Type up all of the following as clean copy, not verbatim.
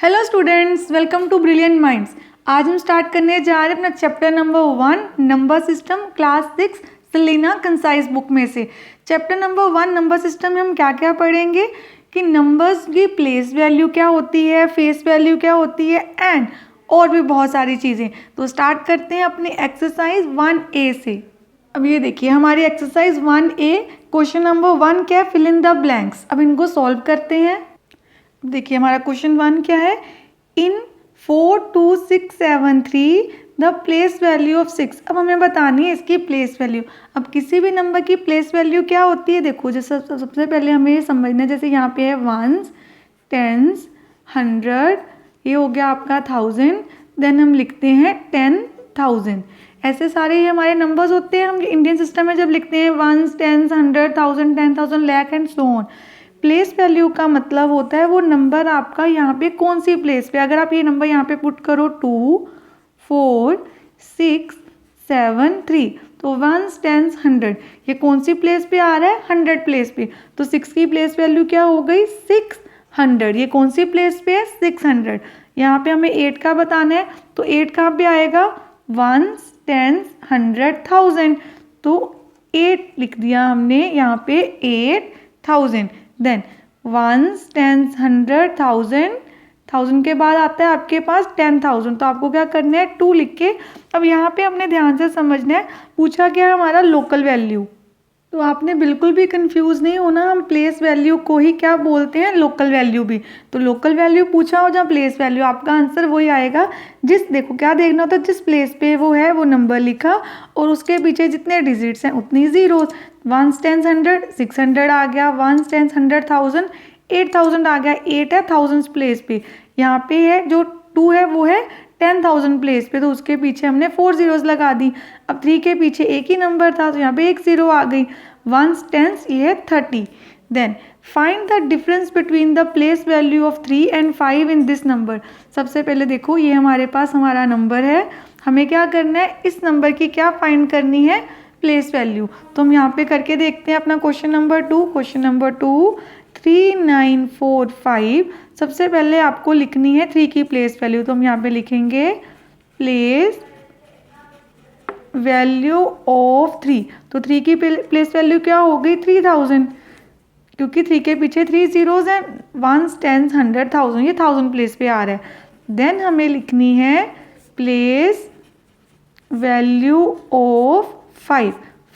Hello students, welcome to Brilliant Minds. आज हम start करने जा रहे हैं अपना chapter number 1 number system class 6 Selina concise book में से। चैप्टर नंबर 1 नंबर सिस्टम में हम क्या क्या पढ़ेंगे कि नंबर्स की प्लेस वैल्यू क्या होती है, फेस वैल्यू क्या होती है एंड और भी बहुत सारी चीज़ें। तो स्टार्ट करते हैं अपनी एक्सरसाइज 1A से। अब ये देखिए हमारी एक्सरसाइज 1A क्वेश्चन नंबर 1 क्या है, फिल इन द ब्लैंक्स। अब इनको सॉल्व करते हैं। देखिए हमारा क्वेश्चन 1 क्या है, इन 42673 द प्लेस वैल्यू ऑफ 6। अब हमें बतानी है इसकी प्लेस वैल्यू। अब किसी भी नंबर की प्लेस वैल्यू क्या होती है, देखो जैसे सबसे पहले हमें ये समझना है, जैसे यहाँ पे है वंस, टेंस, 100, ये हो गया आपका 1000, देन हम लिखते हैं 10,000। ऐसे सारे ये हमारे नंबर्स होते हैं। हम इंडियन सिस्टम में जब लिखते हैं ones, tens, 100, 1000, 10,000, lakh and so on. Place value का मतलब होता है वो नंबर आपका यहाँ पे कौन सी प्लेस पे। अगर आप ये नंबर यहाँ पे पुट करो 2, 4, 6, 7, 3, तो 1, 10, 100, ये कौन सी प्लेस पे आ रहा है, 100 प्लेस पे। तो 6 की प्लेस वैल्यू क्या हो गई, 600। ये कौन सी प्लेस पे है, 600। यहाँ पे हमें 8 का बताना है, तो 8 कहाँ पे आएगा, 1, 10, 100, 1000। तो 8 लिख दिया हमने यहाँ पे, 8000। देन 1, 10, 100, 1000, 1000 के बाद आता है आपके पास 10,000। तो आपको क्या करना है, 2 लिख के। अब यहाँ पे अपने ध्यान से समझना है, पूछा क्या है हमारा लोकल वैल्यू। तो आपने बिल्कुल भी कंफ्यूज नहीं होना, हम प्लेस वैल्यू को ही क्या बोलते हैं, लोकल वैल्यू भी। तो लोकल वैल्यू पूछा हो जहाँ प्लेस वैल्यू, आपका आंसर वही आएगा जिस, देखो क्या देखना होता है, जिस प्लेस पे वो है वो नंबर लिखा और उसके पीछे जितने डिजिट्स हैं उतनी जीरोस। 1, 10, 100, 600 आ गया, 1, 10, 100, 1000, 8000 आ गया। 8 है 1000 प्लेस पे, यहाँ पे है जो 2 है वो है 10,000 प्लेस पे, तो उसके पीछे हमने 4 जीरोस लगा दी। अब 3 के पीछे एक ही नंबर था तो यहाँ पे एक जीरो आ गई। 1, 10, ये है 30। Then find the difference between the place value of 3 and 5 in this number. सबसे पहले देखो ये हमारे पास हमारा नंबर है, हमें क्या करना है, इस नंबर की क्या फाइंड करनी है, प्लेस वैल्यू। तो हम यहाँ पे करके देखते हैं अपना क्वेश्चन नंबर 2। Question number 2, 3945। सबसे पहले आपको लिखनी है 3 की प्लेस वैल्यू, तो हम यहाँ पे लिखेंगे प्लेस वैल्यू ऑफ 3। तो 3 की प्लेस वैल्यू क्या हो गई, 3000, क्योंकि 3 के पीछे 3 जीरोज हैं। 1, 10, 100, 1000, ये 1000 प्लेस पे आ रहा है। देन हमें लिखनी है प्लेस वैल्यू ऑफ 5।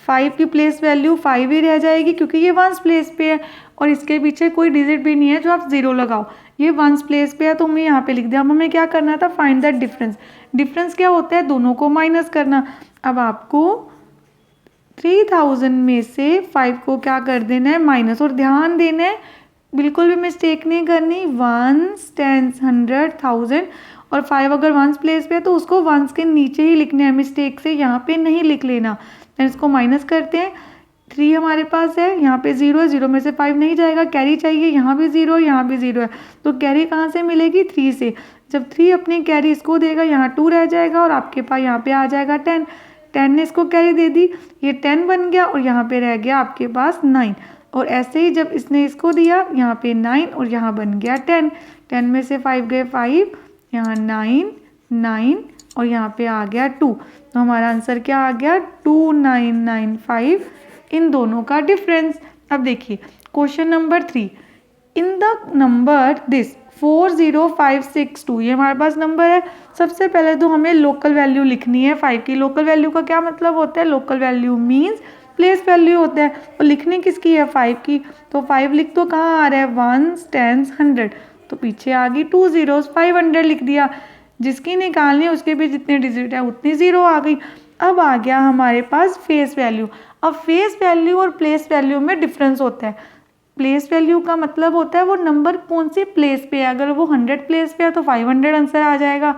5 की प्लेस वैल्यू 5 ही रह जाएगी क्योंकि ये 1 प्लेस पे है और इसके पीछे कोई डिजिट भी नहीं है जो आप जीरो लगाओ, ये 1 प्लेस पे है तो हमें यहाँ पे लिख दिया। अब हमें क्या करना था, फाइंड दैट डिफरेंस। डिफरेंस क्या होता है, दोनों को माइनस करना। अब आपको 3000 में से 5 को क्या कर देना है, माइनस। और ध्यान देना है, बिल्कुल भी मिस्टेक नहीं करनी। 1, 10, 100, 1000 और 5 अगर 1 प्लेस पे है तो उसको 1 के नीचे ही लिखना है, मिस्टेक से यहाँ पे नहीं लिख लेना। देन इसको माइनस करते हैं। 3 हमारे पास है, यहाँ पे 0 है, 0 में से 5 नहीं जाएगा, कैरी चाहिए। यहाँ भी 0 है, यहाँ भी 0 है, तो कैरी कहाँ से मिलेगी, 3 से। जब 3 अपनी कैरी इसको देगा, यहाँ 2 रह जाएगा और आपके पास यहाँ पे आ जाएगा 10। 10 ने इसको कैरी दे दी, ये 10 बन गया और यहाँ पे रह गया आपके पास 9। और ऐसे ही जब इसने इसको दिया, यहाँ पे 9 और यहाँ बन गया 10। 10 में से 5 गए 5, यहाँ 9, 9 और यहाँ पे आ गया 2। तो हमारा आंसर क्या आ गया, 2995, इन दोनों का डिफरेंस। अब देखिए question number 3, in the number this 40562, ये हमारे पास नंबर है। सबसे पहले तो हमें लोकल वैल्यू लिखनी है 5 की। लोकल वैल्यू का क्या मतलब होता है, local value means place value होता है। और लिखनी किसकी है, 5 की। तो 5 लिख तो कहाँ आ रहा है, 1, 10, 100, तो पीछे आ गई 2 जीरोस, 500 लिख दिया। जिसकी निकालनी है उसके भी जितने डिजिट है उतनी जीरो आ गई। अब आ गया हमारे पास फेस वैल्यू। अब फेस वैल्यू और प्लेस वैल्यू में डिफरेंस होता है। प्लेस वैल्यू का मतलब होता है वो नंबर कौन सी प्लेस पे है। अगर वो 100 प्लेस पे है तो 500 आंसर आ जाएगा।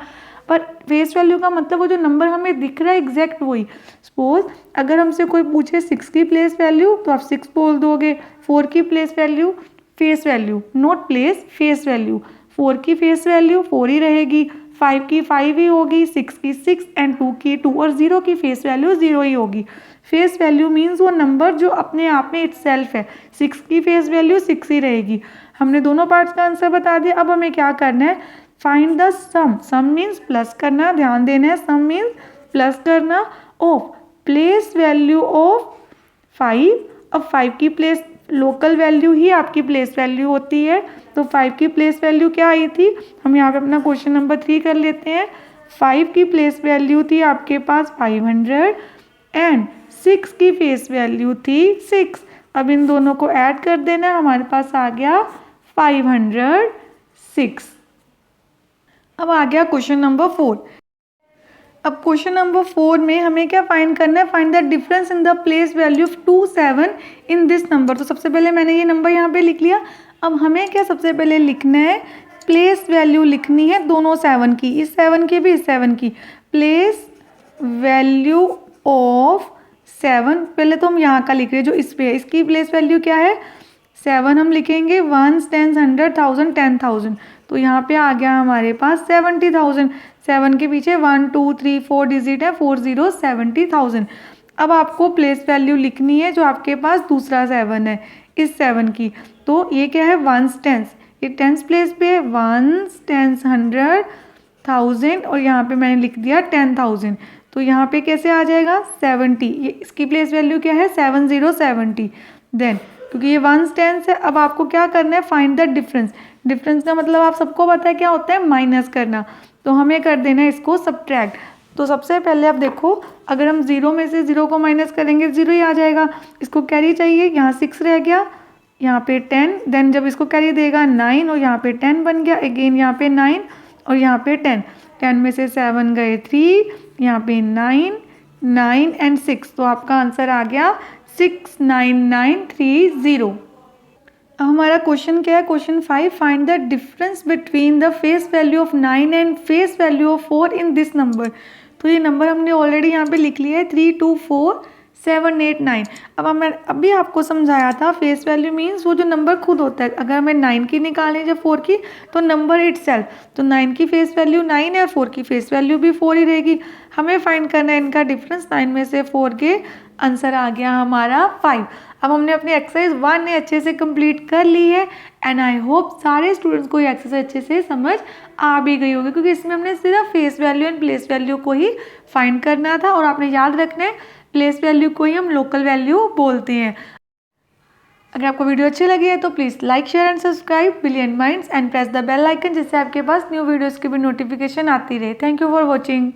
पर फेस वैल्यू का मतलब वो जो नंबर हमें दिख रहा है एग्जैक्ट वही। सपोज अगर हमसे कोई पूछे 6 की प्लेस वैल्यू तो आप 6 बोल दोगे। 4 की place value, face value not place, face value. 4 की फेस वैल्यू 4 ही रहेगी, 5 की 5 ही होगी, 6 की 6 एंड 2 की 2 और 0 की फेस वैल्यू 0 ही होगी। फेस वैल्यू मीन्स वो नंबर जो अपने आप में इटसेल्फ है। 6 की फेस वैल्यू 6 ही रहेगी। हमने दोनों पार्ट्स का आंसर बता दिया। अब हमें क्या करना है, find the sum means plus करना, ध्यान देना है, सम मीन्स प्लस करना ऑफ प्लेस वैल्यू ऑफ 5। अब 5 की प्लेस लोकल वैल्यू ही आपकी प्लेस वैल्यू होती है, तो 5 की प्लेस वैल्यू क्या आई थी, हम यहाँ पे अपना क्वेश्चन नंबर 3 कर लेते हैं। 5 की प्लेस वैल्यू थी आपके पास 500 एंड 6 की फेस वैल्यू थी 6। अब इन दोनों को ऐड कर देना, हमारे पास आ गया 506। अब आ गया क्वेश्चन नंबर 4। अब क्वेश्चन नंबर 4 में हमें क्या फाइंड करना है, find the difference in the place value of 2 7 in this number. तो सबसे पहले मैंने ये नंबर यहाँ पे लिख लिया। अब हमें क्या सबसे पहले लिखना है, प्लेस वैल्यू लिखनी है दोनों 7 की, इस 7 की भी इस 7 की। प्लेस वैल्यू ऑफ 7, पहले तो हम यहाँ का लिख रहे हैं जो इस पे है, इसकी प्लेस वैल्यू क्या है 7, हम लिखेंगे 1 10 100 1000 10,000। तो यहाँ पे आ गया हमारे पास 70,000। 7 के पीछे 1 2 3 4 डिजिट है, 40 70,000। अब आपको प्लेस वैल्यू लिखनी है जो आपके पास दूसरा 7 है, इस 7 की। तो ये क्या है 1 टेंस, ये टेंस प्लेस पे है, 1 टेंस 100 1000 और यहाँ पे मैंने लिख दिया 10,000। तो यहाँ पे कैसे आ जाएगा 70, ये इसकी प्लेस वैल्यू क्या है 7070। देन क्योंकि ये 1 टेंस है, अब आपको क्या करना है फाइंड द डिफरेंस। डिफरेंस का मतलब आप सबको पता है क्या होता है, माइनस करना। तो हमें कर देना है इसको सब्ट्रैक्ट। तो सबसे पहले आप देखो, अगर हम 0 में से 0 को माइनस करेंगे 0 ही आ जाएगा। इसको कैरी चाहिए, यहाँ 6 रह गया, यहाँ पे 10, देन जब इसको कैरी देगा 9 और यहाँ पे 10 बन गया, अगेन यहाँ पे 9 और यहाँ पे 10, 10 में से 7 गए 3, यहाँ पे 9 9 एंड 6, तो आपका आंसर आ गया 69930। अब हमारा क्वेश्चन क्या है, question 5, find the difference between the face value of 9 and face value of 4 in this number. तो ये नंबर हमने ऑलरेडी यहाँ पे लिख लिया है 324789। अब मैं अभी आपको समझाया था फेस वैल्यू मीन्स वो जो नंबर खुद होता है। अगर हमें 9 की निकालनी है जब 4 की, तो नंबर इटसेल्फ, तो 9 की फेस वैल्यू 9 है, 4 की फेस वैल्यू भी 4 ही रहेगी। हमें फाइंड करना है इनका डिफरेंस, 9 में से 4 के, आंसर आ गया हमारा 5। अब हमने अपनी एक्सरसाइज 1 ने अच्छे से कंप्लीट कर ली है एंड आई होप सारे स्टूडेंट्स को ये एक्सरसाइज अच्छे से समझ आ भी गई होगी, क्योंकि इसमें हमने सिर्फ face value and place value को ही फाइंड करना था। और आपने याद रखना है प्लेस वैल्यू को ही हम लोकल वैल्यू बोलते हैं। अगर आपको वीडियो अच्छी लगी है तो please like share and subscribe Brilliant Minds and press the bell icon, जिससे आपके पास न्यू वीडियोज़ की भी नोटिफिकेशन आती रहे। Thank you for watching.